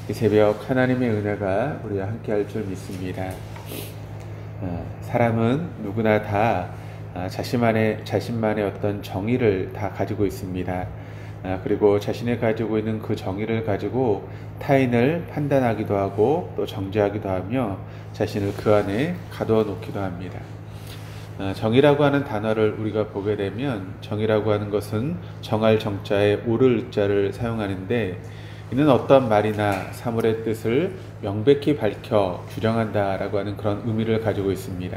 이 새벽 하나님의 은혜가 우리와 함께 할 줄 믿습니다. 사람은 누구나 다 자신만의 어떤 정의를 다 가지고 있습니다. 그리고 자신이 가지고 있는 그 정의를 가지고 타인을 판단하기도 하고 또 정죄하기도 하며 자신을 그 안에 가두어 놓기도 합니다. 정의라고 하는 단어를 우리가 보게 되면 정의라고 하는 것은 정할 정자에 옳을 자를 사용하는데 이는 어떤 말이나 사물의 뜻을 명백히 밝혀 규정한다라고 하는 그런 의미를 가지고 있습니다.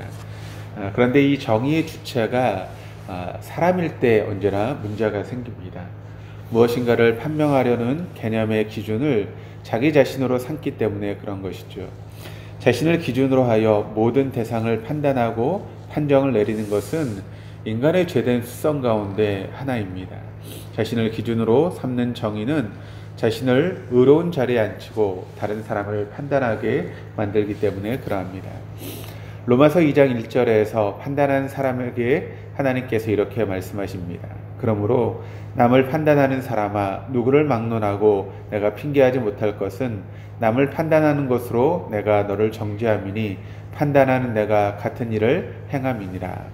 그런데 이 정의의 주체가 사람일 때 언제나 문제가 생깁니다. 무엇인가를 판명하려는 개념의 기준을 자기 자신으로 삼기 때문에 그런 것이죠. 자신을 기준으로 하여 모든 대상을 판단하고 판정을 내리는 것은 인간의 죄된 습성 가운데 하나입니다. 자신을 기준으로 삼는 정의는 자신을 의로운 자리에 앉히고 다른 사람을 판단하게 만들기 때문에 그러합니다. 로마서 2장 1절에서 판단한 사람에게 하나님께서 이렇게 말씀하십니다. 그러므로 남을 판단하는 사람아, 누구를 막론하고 내가 핑계하지 못할 것은 남을 판단하는 것으로 내가 너를 정죄함이니 판단하는 내가 같은 일을 행함이니라.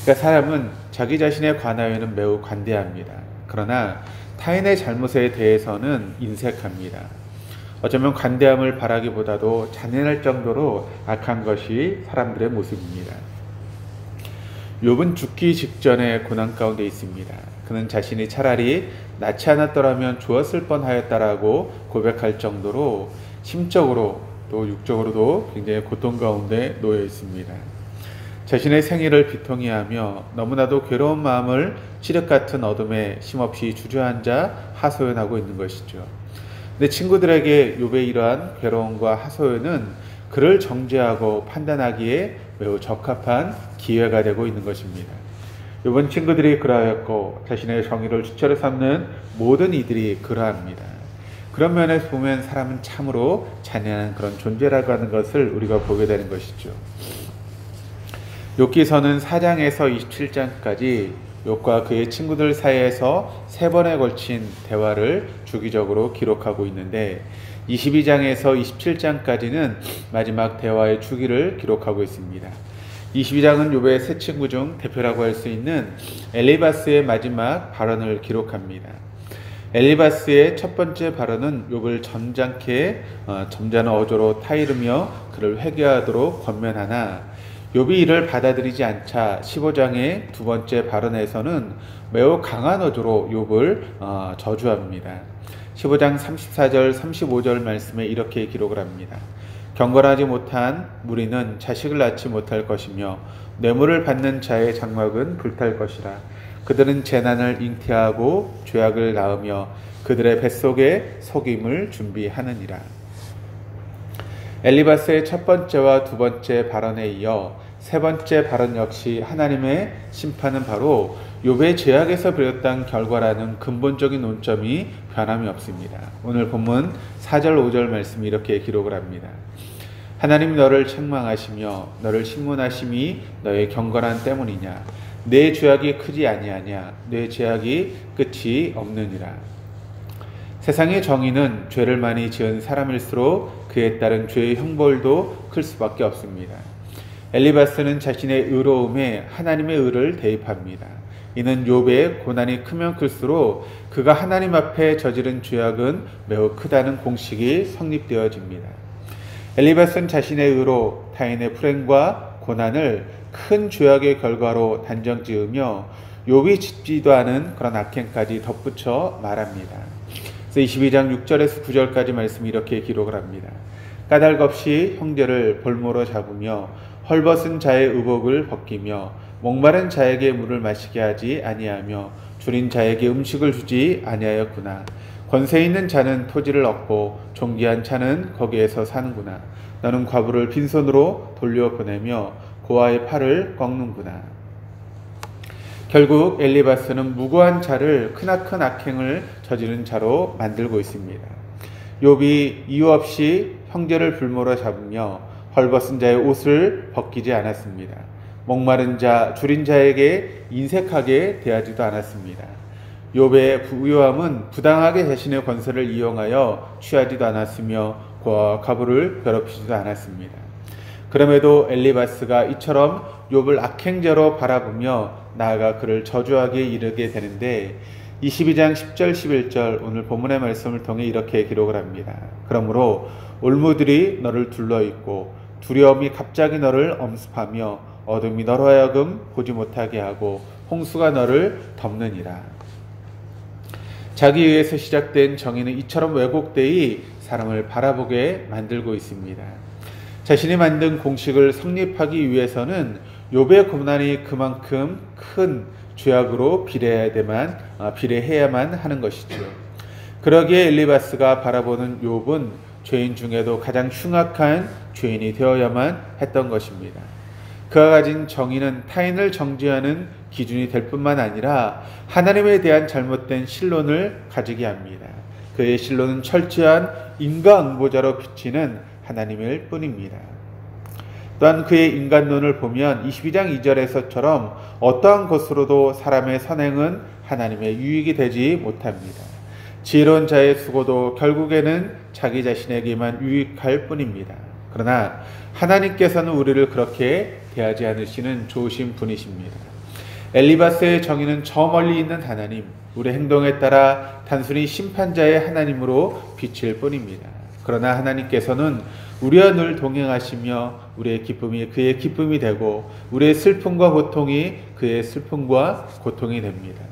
그러니까 사람은 자기 자신에 관하여는 매우 관대합니다. 그러나 타인의 잘못에 대해서는 인색합니다. 어쩌면 관대함을 바라기보다도 잔인할 정도로 악한 것이 사람들의 모습입니다. 욥은 죽기 직전에 고난 가운데 있습니다. 그는 자신이 차라리 낫지 않았더라면 좋았을 뻔하였다라고 고백할 정도로 심적으로 또 육적으로도 굉장히 고통 가운데 놓여 있습니다. 자신의 생애를 비통해하며 너무나도 괴로운 마음을 칠흑 같은 어둠에 힘없이 주저앉아 하소연하고 있는 것이죠. 근데 친구들에게 욥의 이러한 괴로움과 하소연은 그를 정죄하고 판단하기에 매우 적합한 기회가 되고 있는 것입니다. 욥은 친구들이 그러하였고 자신의 정의를 주체로 삼는 모든 이들이 그러합니다. 그런 면에서 보면 사람은 참으로 잔인한 그런 존재라고 하는 것을 우리가 보게 되는 것이죠. 욥기서는 4장에서 27장까지 욥과 그의 친구들 사이에서 3번에 걸친 대화를 주기적으로 기록하고 있는데 22장에서 27장까지는 마지막 대화의 주기를 기록하고 있습니다. 22장은 욥의 세 친구 중 대표라고 할 수 있는 엘리바스의 마지막 발언을 기록합니다. 엘리바스의 첫 번째 발언은 욥을 점잖은 어조로 타이르며 그를 회개하도록 권면하나 욥이 이를 받아들이지 않자 15장의 두 번째 발언에서는 매우 강한 어조로 욥을 저주합니다. 15장 34절 35절 말씀에 이렇게 기록을 합니다. 경건하지 못한 무리는 자식을 낳지 못할 것이며 뇌물을 받는 자의 장막은 불탈 것이라. 그들은 재난을 잉태하고 죄악을 낳으며 그들의 뱃속에 속임을 준비하느니라. 엘리바스의 첫 번째와 두 번째 발언에 이어 세 번째 발언 역시 하나님의 심판은 바로 욥의 죄악에서 비롯된 결과라는 근본적인 논점이 변함이 없습니다. 오늘 본문 4절 5절 말씀이 이렇게 기록을 합니다. 하나님이 너를 책망하시며 너를 신문하심이 너의 경건한 때문이냐. 내 죄악이 크지 아니하냐. 내 죄악이 끝이 없느니라. 세상의 정의는 죄를 많이 지은 사람일수록 그에 따른 죄의 형벌도 클 수밖에 없습니다. 엘리바스는 자신의 의로움에 하나님의 의를 대입합니다. 이는 욥의 고난이 크면 클수록 그가 하나님 앞에 저지른 죄악은 매우 크다는 공식이 성립되어집니다. 엘리바스는 자신의 의로 타인의 불행과 고난을 큰 죄악의 결과로 단정지으며 욥이 짓지도 않은 그런 악행까지 덧붙여 말합니다. 그래서 22장 6절에서 9절까지 말씀이 이렇게 기록을 합니다. 까닭 없이 형제를 볼모로 잡으며 헐벗은 자의 의복을 벗기며 목마른 자에게 물을 마시게 하지 아니하며 줄인 자에게 음식을 주지 아니하였구나. 권세 있는 자는 토지를 얻고 존귀한 자는 거기에서 사는구나. 너는 과부를 빈손으로 돌려보내며 고아의 팔을 꺾는구나. 결국 엘리바스는 무고한 자를 크나큰 악행을 저지른 자로 만들고 있습니다. 욥이 이유 없이 형제를 불모로 잡으며 헐벗은 자의 옷을 벗기지 않았습니다. 목마른 자, 줄인 자에게 인색하게 대하지도 않았습니다. 욥의 부유함은 부당하게 자신의 권세를 이용하여 취하지도 않았으며 그와 가부를 괴롭히지도 않았습니다. 그럼에도 엘리바스가 이처럼 욥을 악행자로 바라보며 나아가 그를 저주하기에 이르게 되는데 22장 10절 11절 오늘 본문의 말씀을 통해 이렇게 기록을 합니다. 그러므로 올무들이 너를 둘러있고 두려움이 갑자기 너를 엄습하며 어둠이 너로 하여금 보지 못하게 하고 홍수가 너를 덮느니라. 자기에 의해서 시작된 정의는 이처럼 왜곡되이 사람을 바라보게 만들고 있습니다. 자신이 만든 공식을 성립하기 위해서는 욥의 고난이 그만큼 큰 죄악으로 비례해야만 하는 것이죠. 그러기에 엘리바스가 바라보는 욥은 죄인 중에도 가장 흉악한 죄인이 되어야만 했던 것입니다. 그가 가진 정의는 타인을 정죄하는 기준이 될 뿐만 아니라 하나님에 대한 잘못된 신론을 가지게 합니다. 그의 신론은 철저한 인과응보자로 비치는 하나님일 뿐입니다. 또한 그의 인간론을 보면 22장 2절에서처럼 어떠한 것으로도 사람의 선행은 하나님의 유익이 되지 못합니다. 지혜로운 자의 수고도 결국에는 자기 자신에게만 유익할 뿐입니다. 그러나 하나님께서는 우리를 그렇게 대하지 않으시는 좋으신 분이십니다. 엘리바스의 정의는 저 멀리 있는 하나님, 우리 행동에 따라 단순히 심판자의 하나님으로 비칠 뿐입니다. 그러나 하나님께서는 우리와 늘 동행하시며 우리의 기쁨이 그의 기쁨이 되고 우리의 슬픔과 고통이 그의 슬픔과 고통이 됩니다.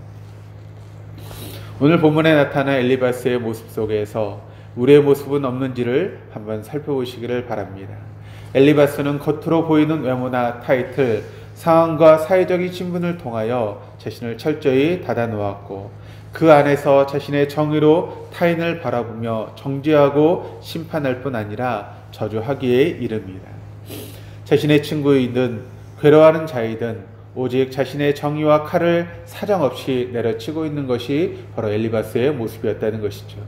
오늘 본문에 나타난 엘리바스의 모습 속에서 우리의 모습은 없는지를 한번 살펴보시기를 바랍니다. 엘리바스는 겉으로 보이는 외모나 타이틀, 상황과 사회적인 신분을 통하여 자신을 철저히 닫아놓았고 그 안에서 자신의 정의로 타인을 바라보며 정죄하고 심판할 뿐 아니라 저주하기에 이릅니다. 자신의 친구이든 괴로워하는 자이든 오직 자신의 정의와 칼을 사정없이 내려치고 있는 것이 바로 엘리바스의 모습이었다는 것이죠.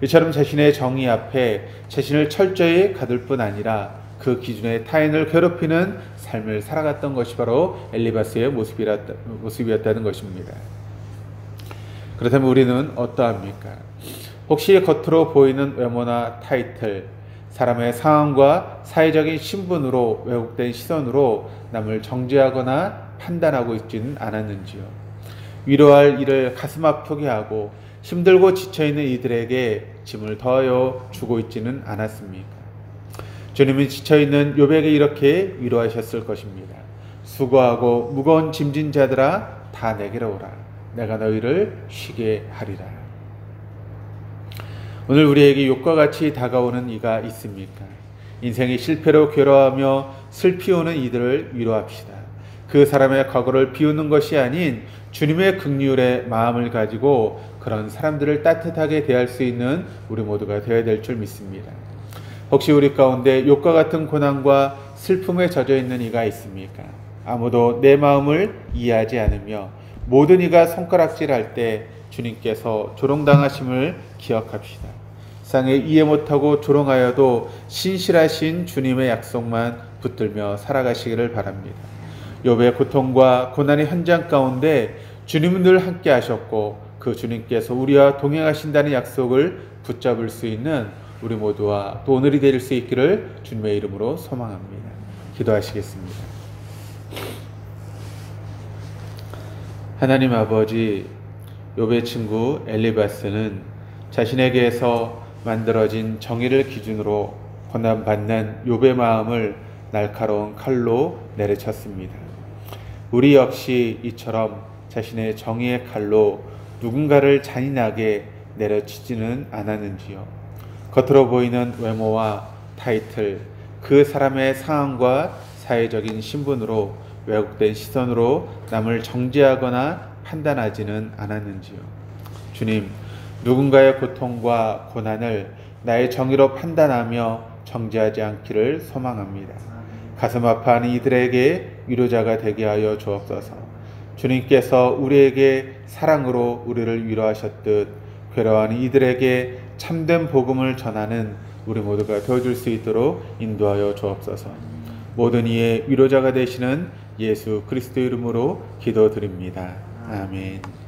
이처럼 자신의 정의 앞에 자신을 철저히 가둘 뿐 아니라 그 기준에 타인을 괴롭히는 삶을 살아갔던 것이 바로 엘리바스의 모습이었다는 것입니다. 그렇다면 우리는 어떠합니까? 혹시 겉으로 보이는 외모나 타이틀, 사람의 상황과 사회적인 신분으로 왜곡된 시선으로 남을 정죄하거나 판단하고 있지는 않았는지요? 위로할 일을 가슴 아프게 하고 힘들고 지쳐있는 이들에게 짐을 더하여 주고 있지는 않았습니까? 주님은 지쳐있는 욥에게 이렇게 위로하셨을 것입니다. 수고하고 무거운 짐진 자들아 다 내게로 오라. 내가 너희를 쉬게 하리라. 오늘 우리에게 욥과 같이 다가오는 이가 있습니까? 인생이 실패로 괴로워하며 슬피 오는 이들을 위로합시다. 그 사람의 과거를 비우는 것이 아닌 주님의 긍휼의 마음을 가지고 그런 사람들을 따뜻하게 대할 수 있는 우리 모두가 되어야 될 줄 믿습니다. 혹시 우리 가운데 욥과 같은 고난과 슬픔에 젖어 있는 이가 있습니까? 아무도 내 마음을 이해하지 않으며 모든 이가 손가락질할 때 주님께서 조롱당하심을 기억합시다. 세상에 이해 못하고 조롱하여도 신실하신 주님의 약속만 붙들며 살아가시기를 바랍니다. 욥의 고통과 고난의 현장 가운데 주님은 늘 함께 하셨고 그 주님께서 우리와 동행하신다는 약속을 붙잡을 수 있는 우리 모두와 또 오늘이 될 수 있기를 주님의 이름으로 소망합니다. 기도하시겠습니다. 하나님 아버지, 욥의 친구 엘리바스는 자신에게서 만들어진 정의를 기준으로 고난받는 욥의 마음을 날카로운 칼로 내려쳤습니다. 우리 역시 이처럼 자신의 정의의 칼로 누군가를 잔인하게 내려치지는 않았는지요. 겉으로 보이는 외모와 타이틀, 그 사람의 상황과 사회적인 신분으로 왜곡된 시선으로 남을 정죄하거나 판단하지는 않았는지요. 주님, 누군가의 고통과 고난을 나의 정의로 판단하며 정죄하지 않기를 소망합니다. 가슴 아파하는 이들에게 위로자가 되게 하여 주옵소서. 주님께서 우리에게 사랑으로 우리를 위로하셨듯 괴로워하는 이들에게 참된 복음을 전하는 우리 모두가 되어줄 수 있도록 인도하여 주옵소서. 모든 이의 위로자가 되시는 예수 그리스도 이름으로 기도드립니다. 아멘.